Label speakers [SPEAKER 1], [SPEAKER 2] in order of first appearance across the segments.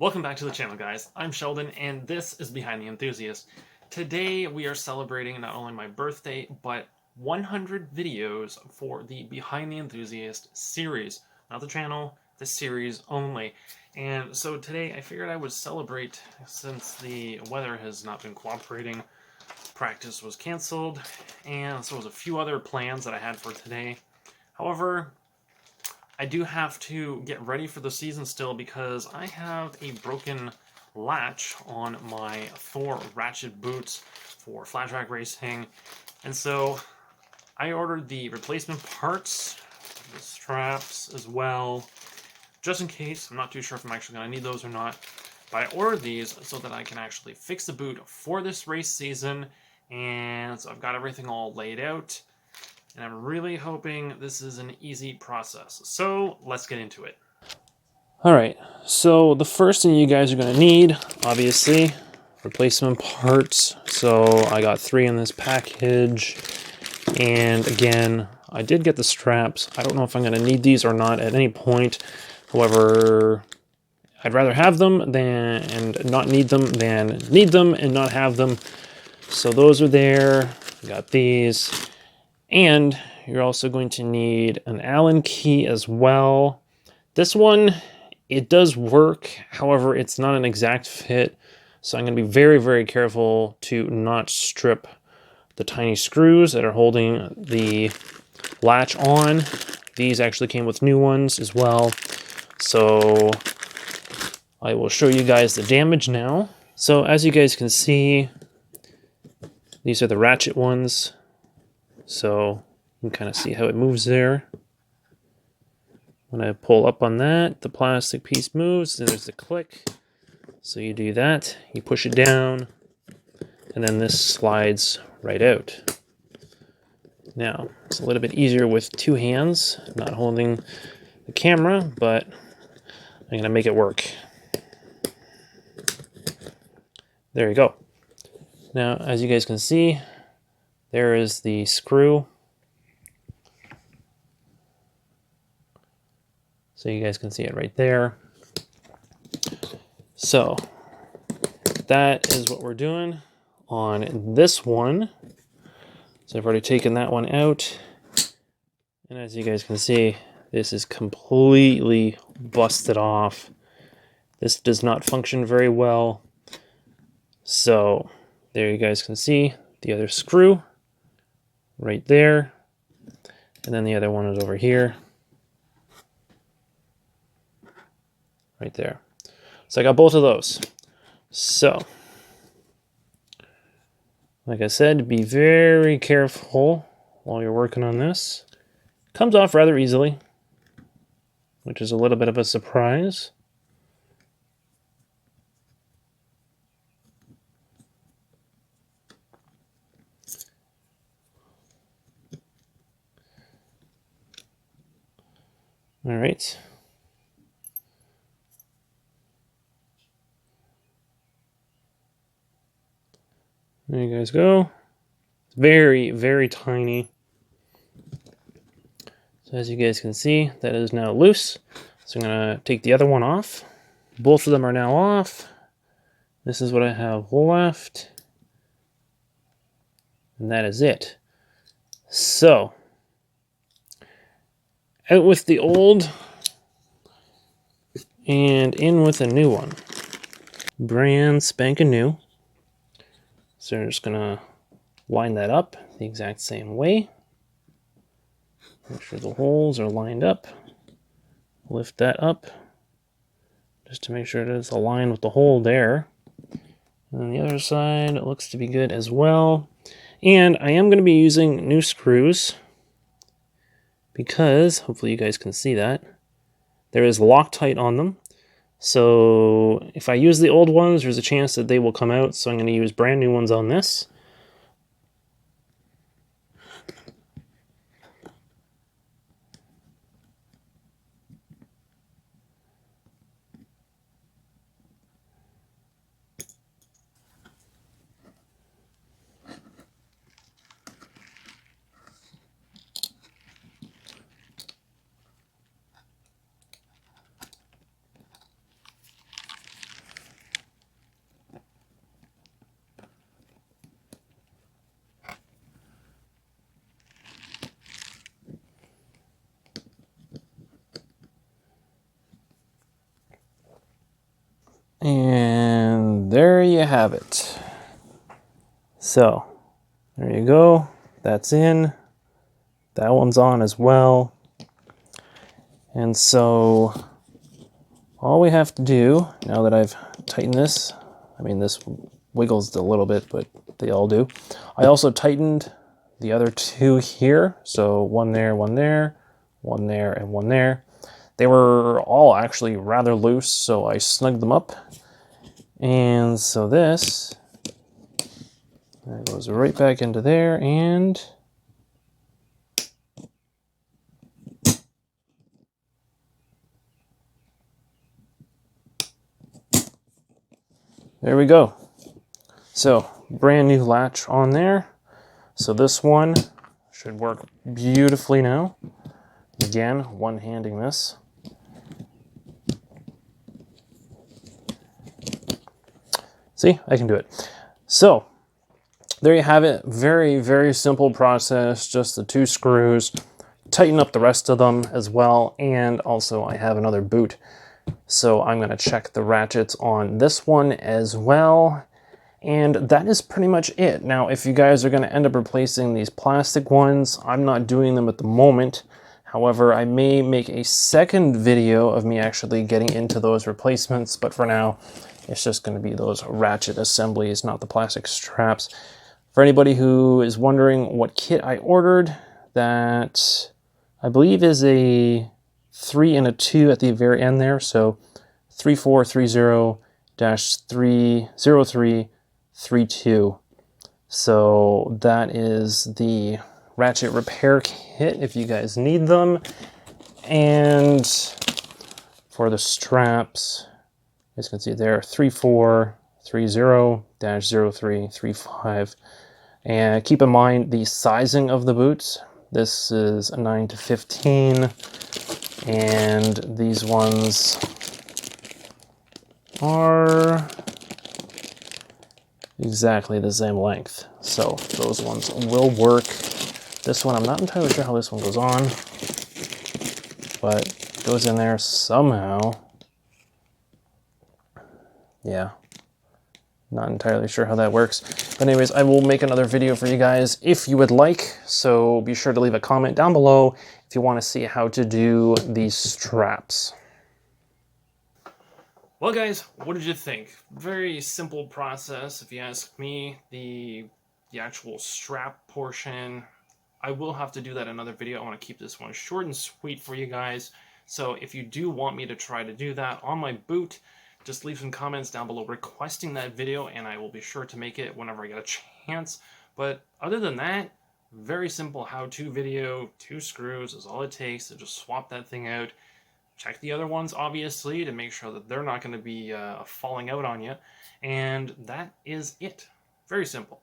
[SPEAKER 1] Welcome back to the channel, guys. I'm Sheldon, and this is Behind the Enthusiast. Today we are celebrating not only my birthday, but 100 videos for the Behind the Enthusiast series. Not the channel, the series only. And so today I figured I would celebrate, since the weather has not been cooperating. Practice was canceled, and so was a few other plans that I had for today. However, I do have to get ready for the season still because I have a broken latch on my Thor Ratchet boots for flat track racing. And so I ordered the replacement parts, the straps as well, just in case. I'm not too sure if I'm actually going to need those or not. But I ordered these so that I can actually fix the boot for this race season. And so I've got everything all laid out. And I'm really hoping this is an easy process. So let's get into it. Alright, so the first thing you guys are going to need, obviously, replacement parts. So I got 3 in this package. And again, I did get the straps. I don't know if I'm going to need these or not at any point. However, I'd rather have them and not need them than need them and not have them. So those are there. I got these. And you're also going to need an Allen key as well. This one, it does work. However, it's not an exact fit. So I'm going to be very, very careful to not strip the tiny screws that are holding the latch on. These actually came with new ones as well. So I will show you guys the damage now. So as you guys can see, these are the ratchet ones. So you can kind of see how it moves there. When I pull up on that, the plastic piece moves, and there's the click. So you do that, you push it down, and then this slides right out. Now, it's a little bit easier with 2 hands, not holding the camera, but I'm going to make it work. There you go. Now, as you guys can see, there is the screw. So you guys can see it right there. So that is what we're doing on this one. So I've already taken that one out. And as you guys can see, this is completely busted off. This does not function very well. So there you guys can see the other screw right there. And then the other one is over here. Right there. So I got both of those. So, like I said, be very careful while you're working on this. Comes off rather easily, which is a little bit of a surprise. All right. There you guys go. It's very, very tiny. So as you guys can see, that is now loose. So I'm going to take the other one off. Both of them are now off. This is what I have left. And that is it. So, out with the old and in with a new one. Brand spanking new. So we're just going to line that up the exact same way. Make sure the holes are lined up. Lift that up just to make sure it is aligned with the hole there. And on the other side, it looks to be good as well. And I am going to be using new screws because, hopefully you guys can see that, there is Loctite on them. So if I use the old ones, there's a chance that they will come out. So I'm going to use brand new ones on this.
[SPEAKER 2] you have it. So, there you go. That's in. That one's on as well. And so, all we have to do, now that I've tightened this, I mean this wiggles a little bit, but they all do. I also tightened the other two here. So one there, one there, one there, and one there. They were all actually rather loose, so I snugged them up. And so this, that goes right back into there, and there we go. So brand new latch on there. So this one should work beautifully now. Again, one-handing this. See, I can do it. So there you have it. Very, very simple process. Just the 2 screws. Tighten up the rest of them as well. And also I have another boot. So I'm going to check the ratchets on this one as well. And that is pretty much it. Now, if you guys are going to end up replacing these plastic ones, I'm not doing them at the moment. However, I may make a second video of me actually getting into those replacements. But for now, it's just going to be those ratchet assemblies, not the plastic straps. For anybody who is wondering what kit I ordered, that I believe is a 3 and a 2 at the very end there. So 3430-30332. So that is the ratchet repair kit if you guys need them. And for the straps, as you can see there, 3430-0335. And keep in mind the sizing of the boots. This is a 9 to 15, and these ones are exactly the same length. So those ones will work. This one, I'm not entirely sure how this one goes on, but it goes in there somehow. Yeah, not entirely sure how that works. But anyways, I will make another video for you guys if you would like. So be sure to leave a comment down below if you want to see how to do these straps.
[SPEAKER 1] Well, guys, what did you think? Very simple process, if you ask me. The actual strap portion, I will have to do that in another video. I want to keep this one short and sweet for you guys. So if you do want me to try to do that on my boot, just leave some comments down below requesting that video, and I will be sure to make it whenever I get a chance. But other than that, very simple how-to video. 2 screws is all it takes to just swap that thing out. Check the other ones, obviously, to make sure that they're not going to be falling out on you. And that is it. Very simple.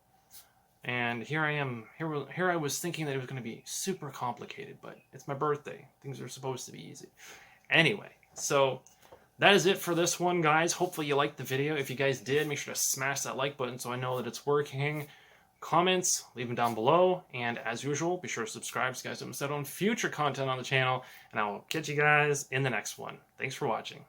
[SPEAKER 1] And here I am. Here I was thinking that it was going to be super complicated, but it's my birthday. Things are supposed to be easy. Anyway, so that is it for this one, guys. Hopefully you liked the video. If you guys did, make sure to smash that like button so I know that it's working. Comments, leave them down below. And as usual, be sure to subscribe so you guys don't miss out on future content on the channel. And I will catch you guys in the next one. Thanks for watching.